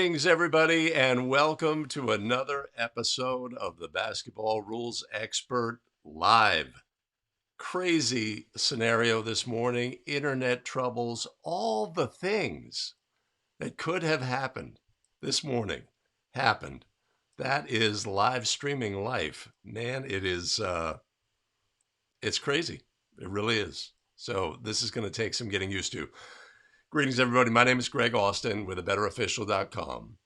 Greetings, everybody, and welcome to another episode of the Basketball Rules Expert Live. Crazy scenario this morning, internet troubles, all the things that could have happened this morning happened. That is live streaming life. Man, it's crazy. It really is. So this is going to take some getting used to. Greetings, everybody. My name is Greg Austin with abetterofficial.com.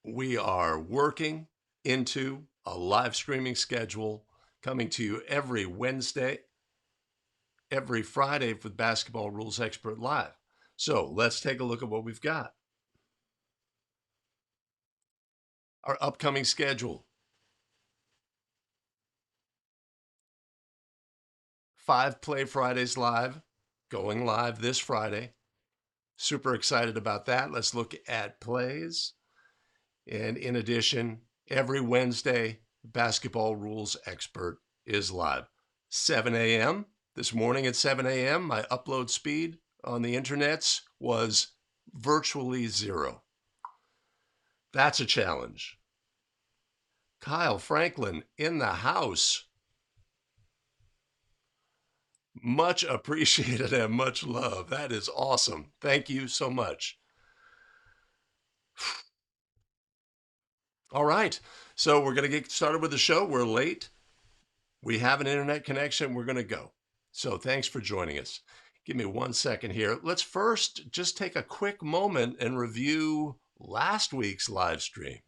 We are working into a live streaming schedule coming to you every Wednesday, every Friday with Basketball Rules Expert Live. So let's take a look at what we've got. Our upcoming schedule. 5 Play Fridays live, going live this Friday. Super excited about that. Let's look at plays. And in addition, every Wednesday, Basketball Rules Expert is live. 7 a.m. This morning at 7 a.m., my upload speed on the internets was virtually zero. That's a challenge. Kyle Franklin in the house. Much appreciated and much love. That is awesome. Thank you so much. All right. So we're going to get started with the show. We're late. We have an internet connection. We're going to go. So thanks for joining us. Give me 1 second here. Let's first just take a quick moment and review last week's live stream.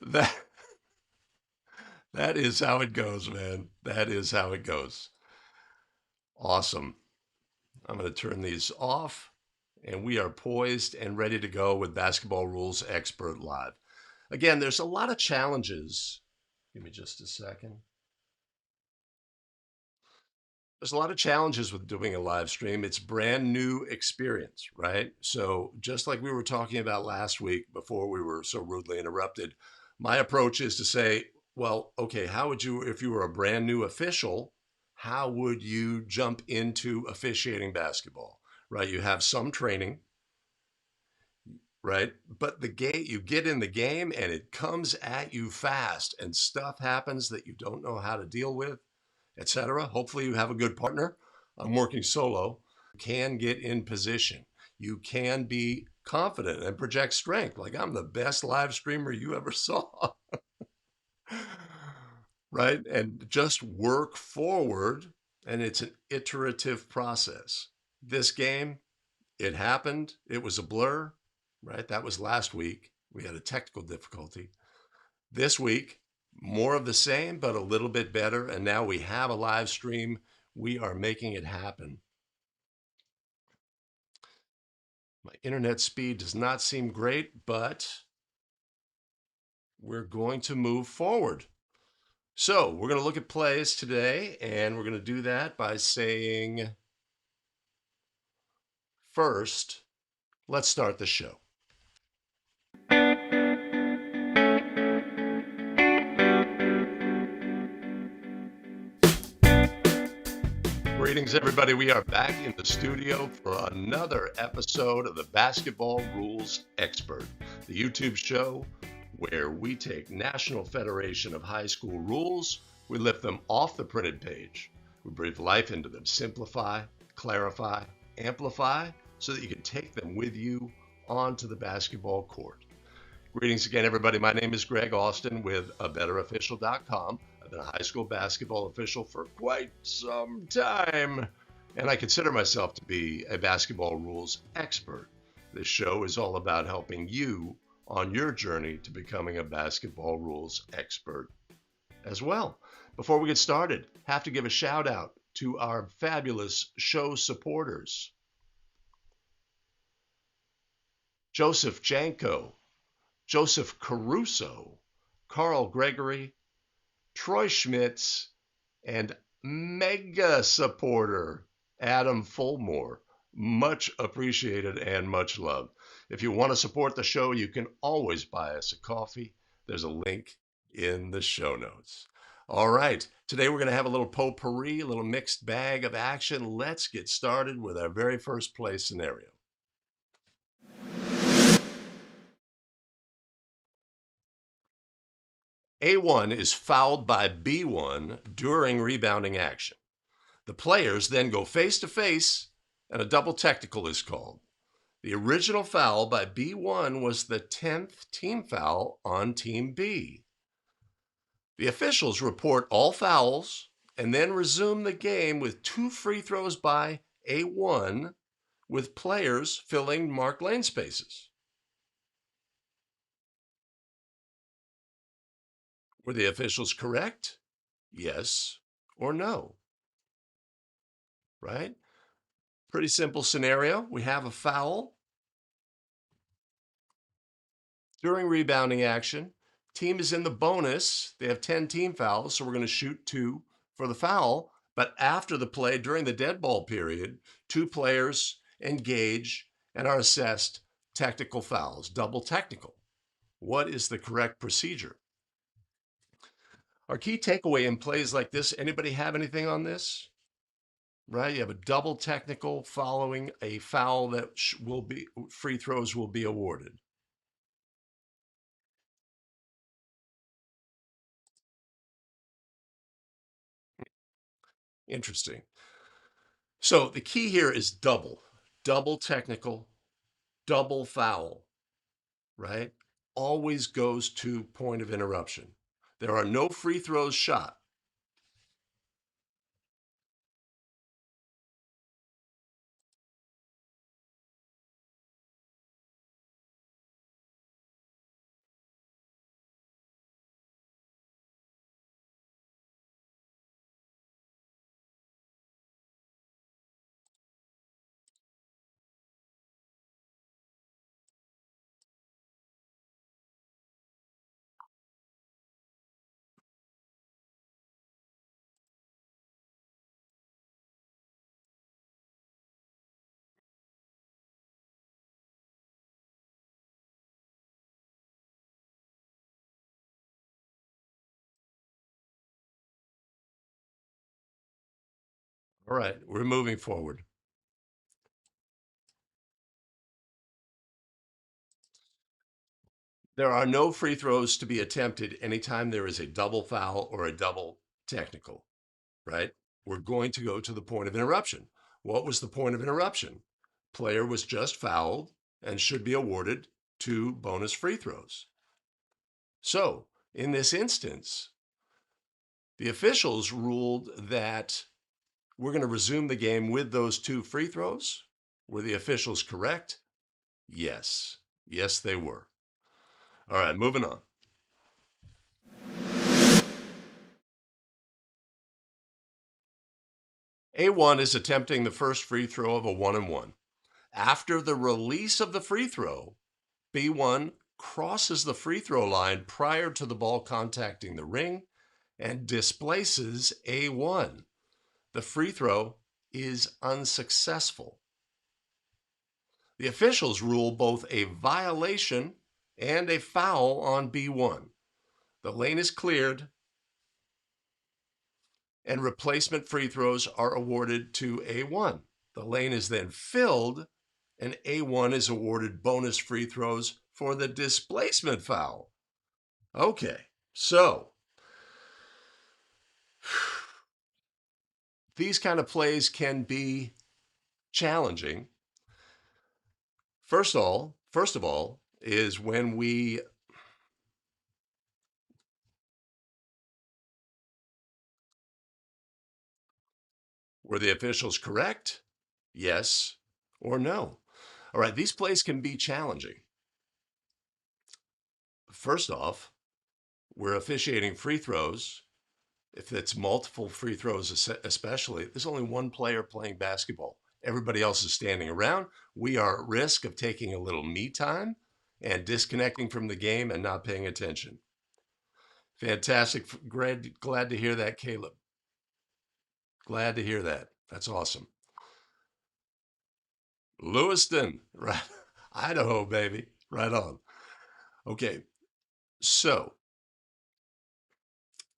That that is how it goes, man. That is how it goes. Awesome. I'm going to turn these off, and we are poised and ready to go with Basketball Rules Expert Live. Again, there's a lot of challenges. Give me just a second. There's a lot of challenges with doing a live stream. It's brand new experience, right? So just like we were talking about last week before we were so rudely interrupted, my approach is to say, well, okay, how would you, if you were a brand new official, how would you jump into officiating basketball, right? You have some training, right? But the game, you get in the game and it comes at you fast and stuff happens that you don't know how to deal with, etc. Hopefully you have a good partner. I'm working solo. You can get in position. You can be confident and project strength. Like I'm the best live streamer you ever saw. Right? And just work forward. And it's an iterative process. This game, it happened. It was a blur, right? That was last week. We had a technical difficulty. This week, more of the same, but a little bit better. And now we have a live stream. We are making it happen. My internet speed does not seem great, but we're going to move forward. So we're going to look at plays today, and we're going to do that by saying, first, let's start the show. Greetings, everybody. We are back in the studio for another episode of the Basketball Rules Expert, the YouTube show where we take National Federation of High School rules, we lift them off the printed page, we breathe life into them, simplify, clarify, amplify, so that you can take them with you onto the basketball court. Greetings again, everybody. My name is Greg Austin with abetterofficial.com. I've been a high school basketball official for quite some time, and I consider myself to be a basketball rules expert. This show is all about helping you on your journey to becoming a basketball rules expert as well. Before we get started, have to give a shout out to our fabulous show supporters. Joseph Janco, Joseph Caruso, Carl Gregory, Troy Schmitz, and mega supporter Adam Fulmore. Much appreciated and much loved. If you want to support the show, you can always buy us a coffee. There's a link in the show notes. All right, today we're going to have a little potpourri, a little mixed bag of action. Let's get started with our very first play scenario. A1 is fouled by B1 during rebounding action. The players then go face to face, and a double technical is called. The original foul by B1 was the 10th team foul on Team B. The officials report all fouls and then resume the game with 2 free throws by A1 with players filling marked lane spaces. Were the officials correct? Yes or no, right? Pretty simple scenario. We have a foul during rebounding action. Team is in the bonus. They have 10 team fouls, so we're going to shoot 2 for the foul. But after the play, during the dead ball period, 2 players engage and are assessed technical fouls, double technical. What is the correct procedure? Our key takeaway in plays like this, anybody have anything on this? Right? You have a double technical following a foul that will be free throws will be awarded. Interesting. So the key here is double technical, double foul, right? Always goes to point of interruption. There are no free throws shot. All right, we're moving forward. There are no free throws to be attempted anytime there is a double foul or a double technical, right? We're going to go to the point of interruption. What was the point of interruption? Player was just fouled and should be awarded 2 bonus free throws. So, in this instance, the officials ruled that we're going to resume the game with those 2 free throws. Were the officials correct? Yes. Yes, they were. All right, moving on. A1 is attempting the first free throw of a 1-and-1. After the release of the free throw, B1 crosses the free throw line prior to the ball contacting the ring and displaces A1. The free throw is unsuccessful. The officials rule both a violation and a foul on B1. The lane is cleared and replacement free throws are awarded to A1. The lane is then filled and A1 is awarded bonus free throws for the displacement foul. Okay, so these kind of plays can be challenging. First of all, is when were the officials correct? Yes or no? All right, these plays can be challenging. First off, we're officiating free throws. If it's multiple free throws, especially, there's only one player playing basketball. Everybody else is standing around. We are at risk of taking a little me time and disconnecting from the game and not paying attention. Fantastic. Glad to hear that, Caleb. Glad to hear that. That's awesome. Lewiston, right? Idaho, baby. Right on. Okay, so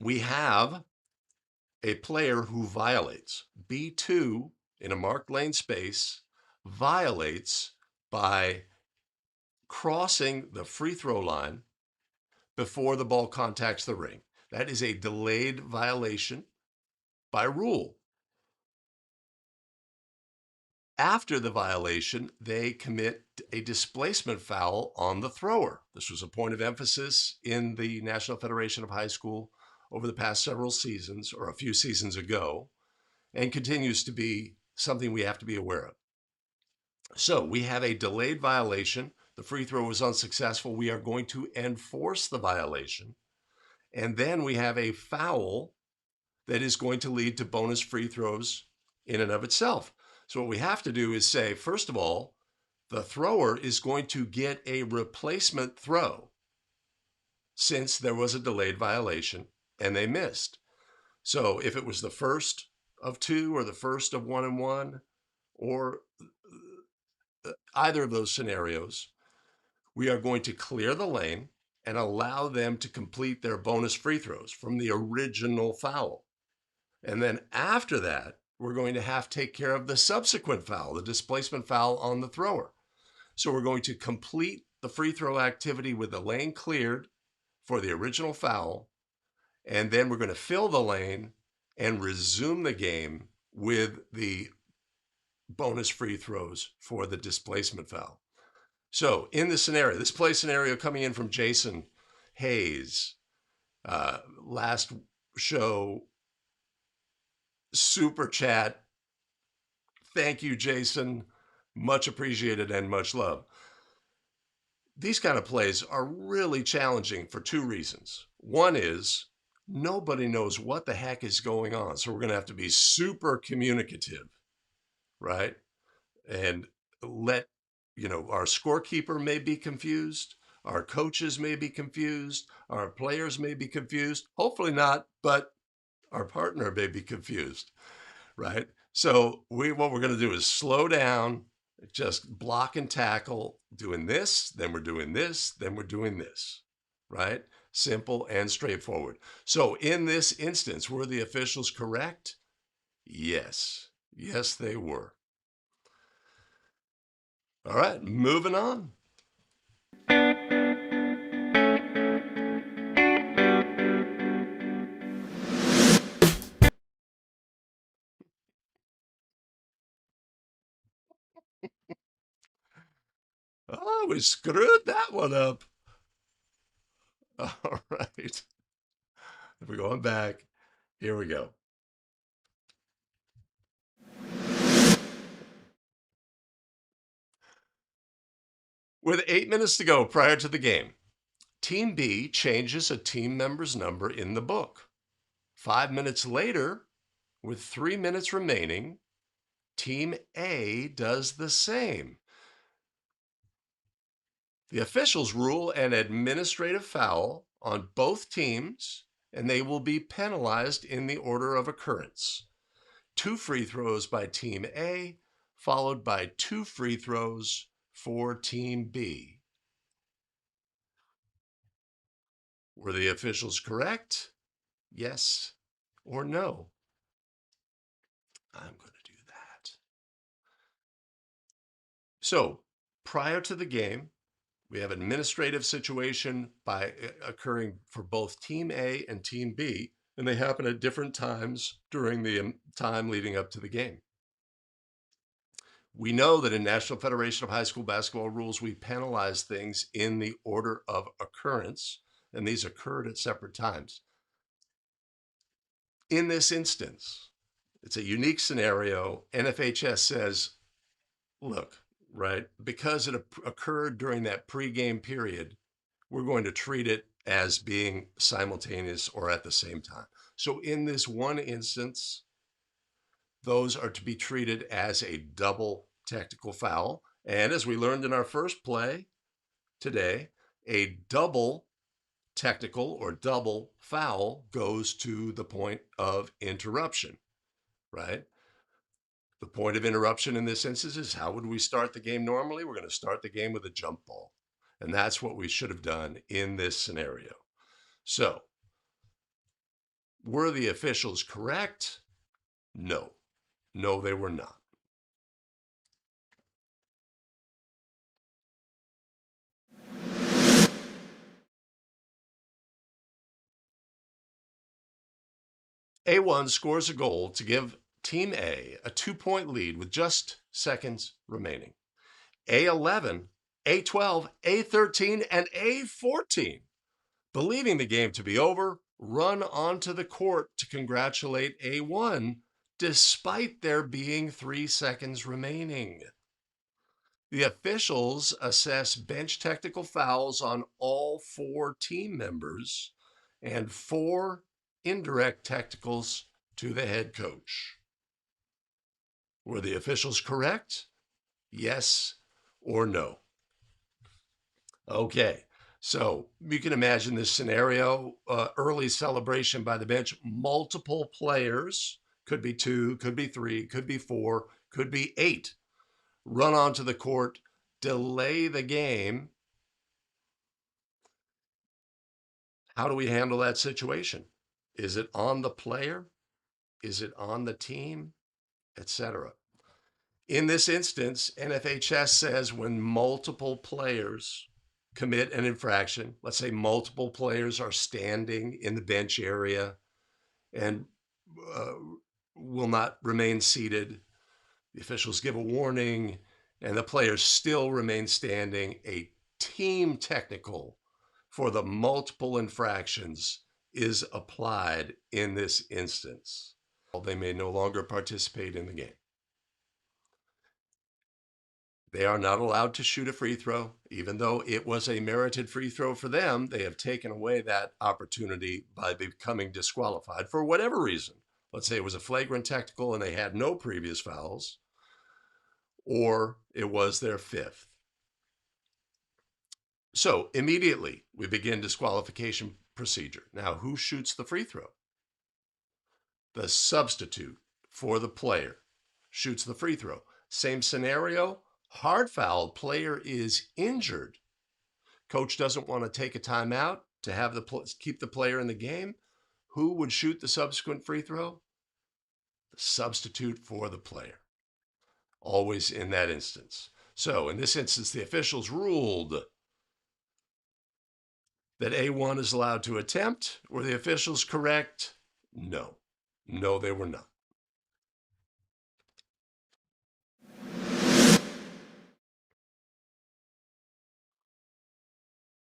we have a player who violates. B2 in a marked lane space violates by crossing the free throw line before the ball contacts the ring. That is a delayed violation by rule. After the violation, they commit a displacement foul on the thrower. This was a point of emphasis in the National Federation of High School over the past several seasons, or a few seasons ago, and continues to be something we have to be aware of. So we have a delayed violation. The free throw was unsuccessful. We are going to enforce the violation. And then we have a foul that is going to lead to bonus free throws in and of itself. So what we have to do is say, first of all, the thrower is going to get a replacement throw since there was a delayed violation and they missed. So if it was the first of two or the first of 1-1 or either of those scenarios, we are going to clear the lane and allow them to complete their bonus free throws from the original foul. And then after that, we're going to have to take care of the subsequent foul, the displacement foul on the thrower. So we're going to complete the free throw activity with the lane cleared for the original foul, and then we're going to fill the lane and resume the game with the bonus free throws for the displacement foul. So in this scenario, this play scenario coming in from Jason Hayes, last show, super chat. Thank you, Jason. Much appreciated and much love. These kind of plays are really challenging for two reasons. One is nobody knows what the heck is going on. So we're going to have to be super communicative, right? And let, our scorekeeper may be confused. Our coaches may be confused. Our players may be confused. Hopefully not, but our partner may be confused, right? So what we're going to do is slow down, just block and tackle, doing this, then we're doing this, then we're doing this, right? Simple and straightforward. So in this instance, were the officials correct? Yes. Yes, they were. All right, moving on. Oh, we screwed that one up. All right. We're going back. Here we go. With 8 minutes to go prior to the game, Team B changes a team member's number in the book. 5 minutes later, with 3 minutes remaining, Team A does the same. The officials rule an administrative foul on both teams, and they will be penalized in the order of occurrence. 2 free throws by Team A, followed by 2 free throws for Team B. Were the officials correct? Yes or no? I'm going to do that. So, prior to the game, we have an administrative situation occurring for both Team A and Team B, and they happen at different times during the time leading up to the game. We know that in National Federation of High School Basketball rules, we penalize things in the order of occurrence, and these occurred at separate times. In this instance, it's a unique scenario. NFHS says, look, right, because it occurred during that pregame period, we're going to treat it as being simultaneous or at the same time. So in this one instance, those are to be treated as a double technical foul. And as we learned in our first play today, a double technical or double foul goes to the point of interruption, right? The point of interruption in this instance is, how would we start the game normally? We're going to start the game with a jump ball. And that's what we should have done in this scenario. So, were the officials correct? No. No, they were not. A1 scores a goal to give Team A a 2-point lead with just seconds remaining. A11, A12, A13, and A14, believing the game to be over, run onto the court to congratulate A1, despite there being 3 seconds remaining. The officials assess bench technical fouls on all 4 team members and 4 indirect technicals to the head coach. Were the officials correct? Yes or no? Okay, so you can imagine this scenario, early celebration by the bench, multiple players, could be 2, could be 3, could be 4, could be 8, run onto the court, delay the game. How do we handle that situation? Is it on the player? Is it on the team? Etc. In this instance, NFHS says when multiple players commit an infraction, let's say multiple players are standing in the bench area and uh, will not remain seated, the officials give a warning, and the players still remain standing, a team technical for the multiple infractions is applied in this instance. They may no longer participate in the game. They are not allowed to shoot a free throw. Even though it was a merited free throw for them, they have taken away that opportunity by becoming disqualified for whatever reason. Let's say it was a flagrant technical and they had no previous fouls, or it was their 5th. So immediately we begin disqualification procedure. Now, who shoots the free throw? The substitute for the player shoots the free throw. Same scenario, hard fouled, player is injured. Coach doesn't want to take a timeout to have keep the player in the game. Who would shoot the subsequent free throw? The substitute for the player. Always in that instance. So in this instance, the officials ruled that A1 is allowed to attempt. Were the officials correct? No. No, they were not.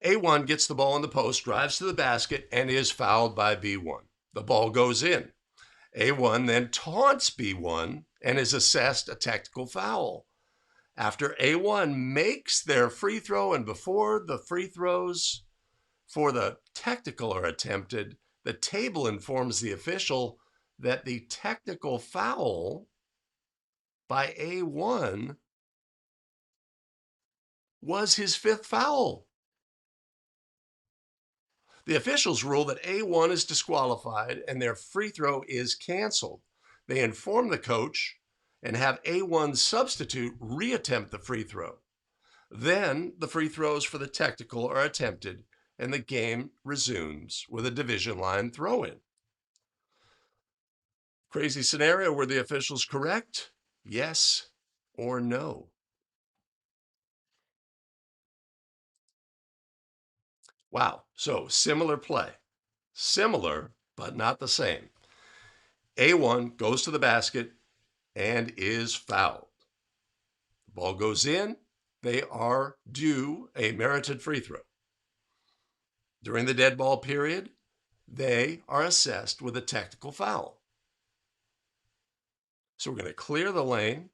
A1 gets the ball in the post, drives to the basket, and is fouled by B1. The ball goes in. A1 then taunts B1 and is assessed a technical foul. After A1 makes their free throw and before the free throws for the technical are attempted, the table informs the official that the technical foul by A1 was his 5th foul. The officials rule that A1 is disqualified and their free throw is canceled. They inform the coach and have A1 substitute reattempt the free throw. Then the free throws for the technical are attempted and the game resumes with a division line throw-in. Crazy scenario, were the officials correct? Yes or no? Wow, so similar play. Similar, but not the same. A1 goes to the basket and is fouled. The ball goes in. They are due a merited free throw. During the dead ball period, they are assessed with a technical foul. So we're going to clear the lane,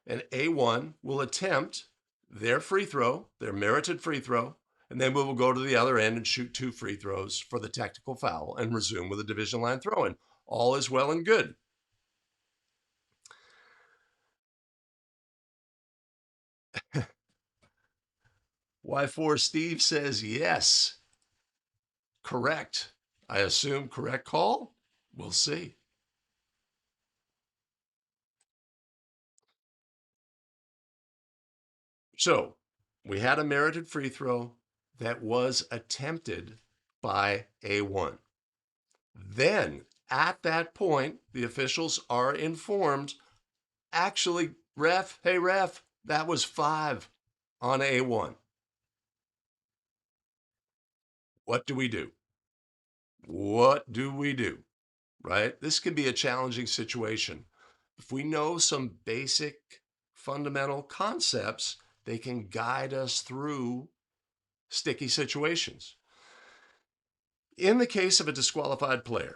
and A1 will attempt their free throw, their merited free throw, and then we will go to the other end and shoot 2 free throws for the technical foul and resume with a division line throw-in. All is well and good. Y4 Steve says yes. Correct. I assume correct call? We'll see. So we had a merited free throw that was attempted by A1. Then at that point, the officials are informed, actually, hey, ref, that was 5 on A1. What do we do? What do we do? Right? This can be a challenging situation. If we know some basic fundamental concepts, they can guide us through sticky situations. In the case of a disqualified player,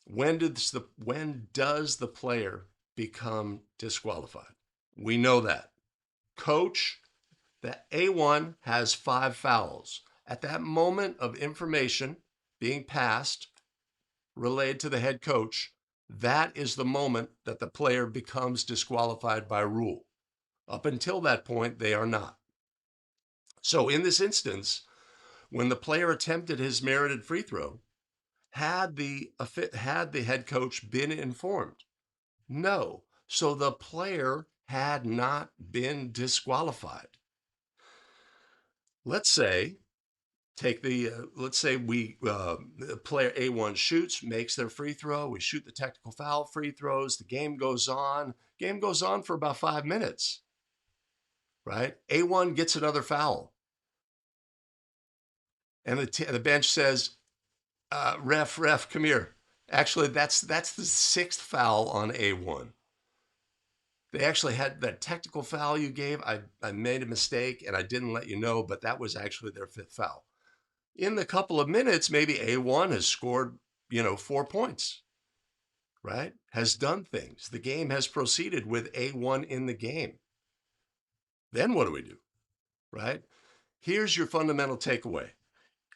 when does the player become disqualified? We know that. Coach, the A1 has 5 fouls. At that moment of information being passed, relayed to the head coach, that is the moment that the player becomes disqualified by rule. Up until that point, they are not. So in this instance, when the player attempted his merited free throw, had the head coach been informed? No. So the player had not been disqualified. Let's say let's say player A1 shoots, makes their free throw. We shoot the technical foul free throws. The game goes on. Game goes on for about 5 minutes, right? A1 gets another foul, and the bench says, "Ref, come here." Actually, that's the 6th foul on A1. They actually had that technical foul you gave. I made a mistake and I didn't let you know, but that was actually their 5th foul. In the couple of minutes, maybe A1 has scored, 4 points, right? Has done things. The game has proceeded with A1 in the game. Then what do we do, right? Here's your fundamental takeaway.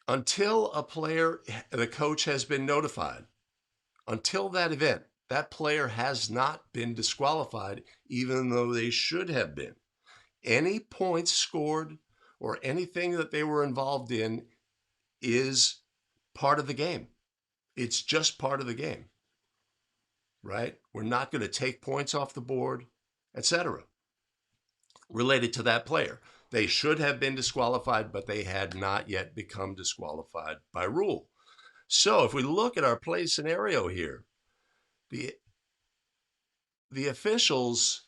Until the coach has been notified, until that event, that player has not been disqualified, even though they should have been. Any points scored or anything that they were involved in is part of the game. It's just part of the game, right? We're not going to take points off the board, etc. Related to that player. They should have been disqualified, but they had not yet become disqualified by rule. So if we look at our play scenario here, the officials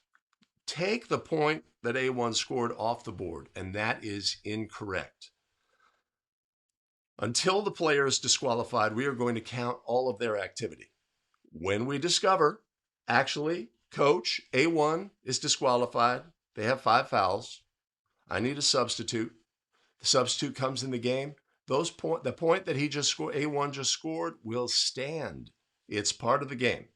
take the point that A1 scored off the board, and that is incorrect. Until the player is disqualified, we are going to count all of their activity. When we discover, actually, coach A1 is disqualified, they have 5 fouls, I need a substitute. The substitute comes in the game. The point that A1 just scored will stand. It's part of the game.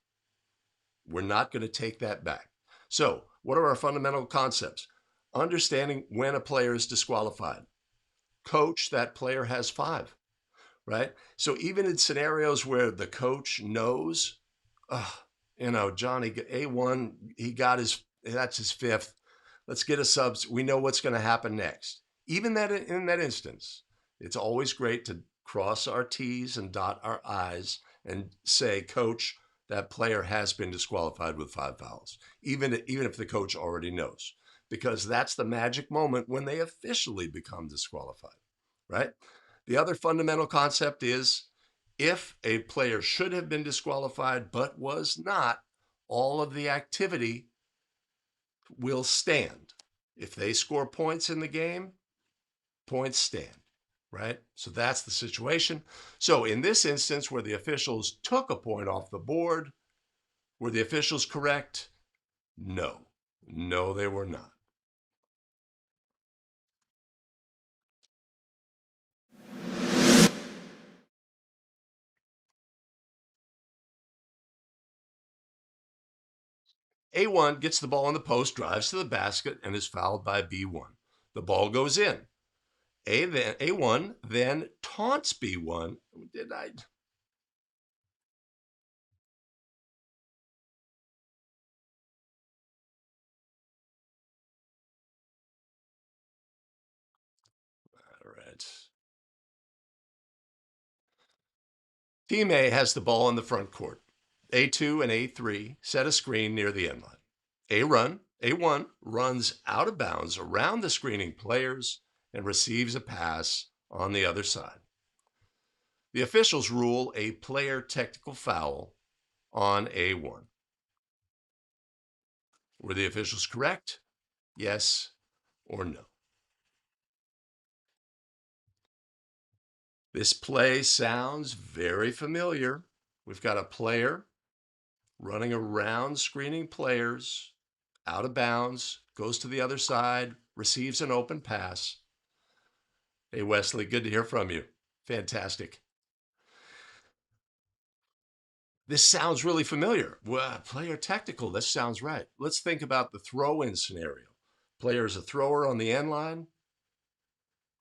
We're not going to take that back. So, what are our fundamental concepts? Understanding when a player is disqualified. Coach, that player has 5, right? So even in scenarios where the coach knows, Johnny, A1, that's his 5th. Let's get a subs. We know what's going to happen next. Even in that instance, it's always great to cross our T's and dot our I's and say, coach, that player has been disqualified with 5 fouls, even if the coach already knows, because that's the magic moment when they officially become disqualified, right? The other fundamental concept is if a player should have been disqualified but was not, all of the activity will stand. If they score points in the game, points stand, right? So that's the situation. So in this instance, where the officials took a point off the board, were the officials correct? No. No, they were not. A1 gets the ball in the post, drives to the basket, and is fouled by B1. The ball goes in. A1 then taunts B1. Did I? All right. Team A has the ball in the front court. A2 and A3 set a screen near the end line. A run, A1 runs out of bounds around the screening players and receives a pass on the other side. The officials rule a player technical foul on A1. Were the officials correct? Yes or no? This play sounds very familiar. We've got a player running around screening players, out of bounds, goes to the other side, receives an open pass. Hey, Wesley, good to hear from you. Fantastic. This sounds really familiar. Well, player technical, this sounds right. Let's think about the throw in scenario. Player is a thrower on the end line.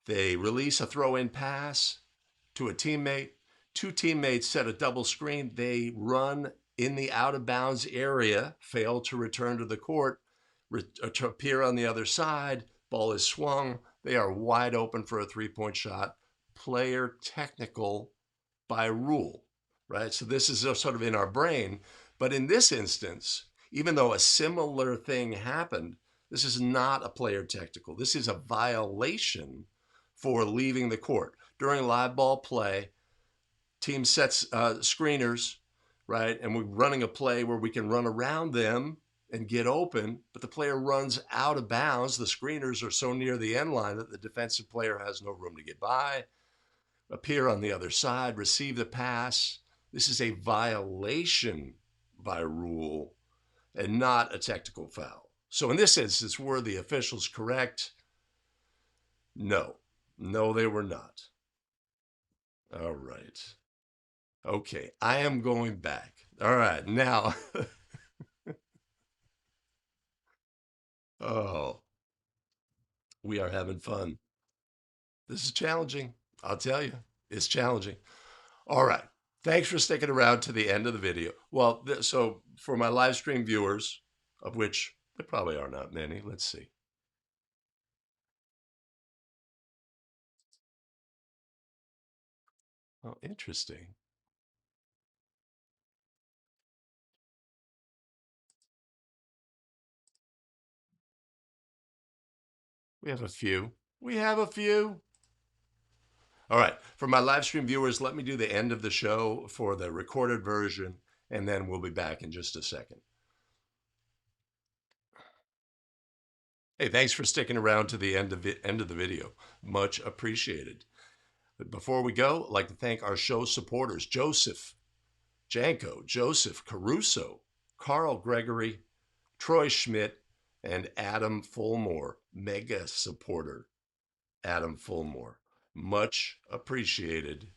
They release a throw in pass to a teammate. Two teammates set a double screen. They run in the out of bounds area, fail to return to the court, appear on the other side. Ball is swung. They are wide open for a 3-point shot. Player technical by rule, right? So this is sort of in our brain. But in this instance, even though a similar thing happened, this is not a player technical. This is a violation for leaving the court. During live ball play, team sets screeners, right? And we're running a play where we can run around them and get open, but the player runs out of bounds. The screeners are so near the end line that the defensive player has no room to get by, appear on the other side, receive the pass. This is a violation by rule and not a technical foul. So in this instance, were the officials correct? No. No, they were not. All right. Okay, I am going back. All right, now, oh, we are having fun. This is challenging. I'll tell you, it's challenging. All right. Thanks for sticking around to the end of the video. Well, so for my live stream viewers, of which there probably are not many, let's see. Oh, interesting. We have a few. We have a few. All right. For my live stream viewers, let me do the end of the show for the recorded version, and then we'll be back in just a second. Hey, thanks for sticking around to the end of the video. Much appreciated. But before we go, I'd like to thank our show supporters, Joseph, Janco, Joseph, Caruso, Carl Gregory, Troy Schmitz, and Adam Fulmore, mega supporter, Adam Fulmore. Much appreciated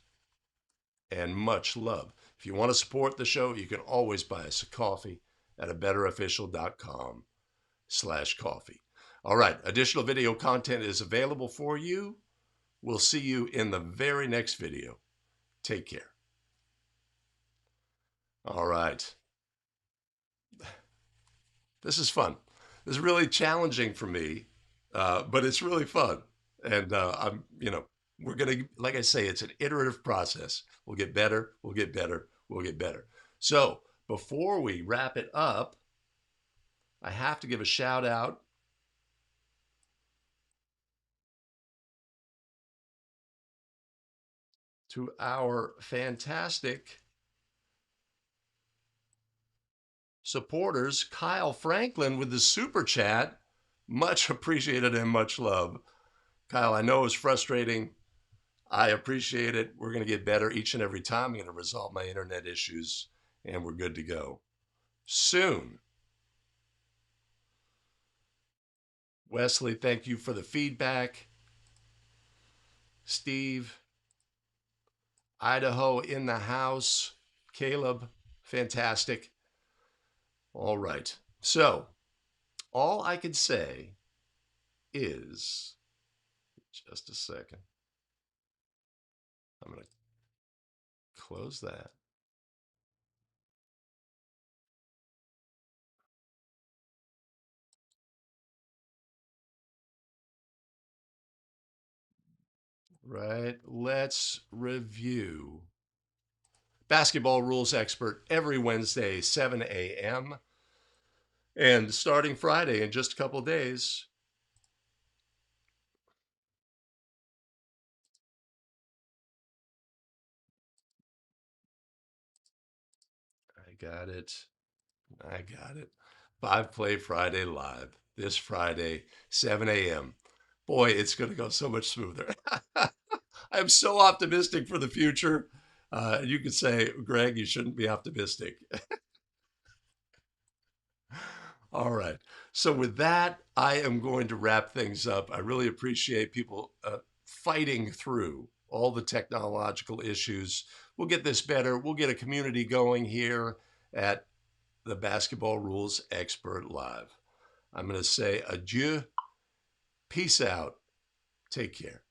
and much love. If you want to support the show, you can always buy us a coffee at abetterofficial.com/coffee. All right, additional video content is available for you. We'll see you in the very next video. Take care. All right. This is fun. This is really challenging for me, but it's really fun. And we're going to, like I say, it's an iterative process. We'll get better, we'll get better, we'll get better. So before we wrap it up, I have to give a shout out to our fantastic supporters, Kyle Franklin with the super chat. Much appreciated and much love. Kyle, I know it's frustrating. I appreciate it. We're going to get better each and every time. I'm going to resolve my internet issues, and we're good to go soon. Wesley, thank you for the feedback. Steve, Idaho in the house. Caleb, fantastic. All right. So, all I can say is just a second. I'm going to close that. Right. Let's review. Basketball rules expert every Wednesday, 7 a.m. And starting Friday in just a couple of days, I got it. I got it. Five Play Friday Live this Friday, 7 a.m. Boy, it's going to go so much smoother. I'm so optimistic for the future. You could say, Greg, you shouldn't be optimistic. All right. So, with that, I am going to wrap things up. I really appreciate people fighting through all the technological issues. We'll get this better. We'll get a community going here at the Basketball Rules Expert Live. I'm going to say adieu. Peace out. Take care.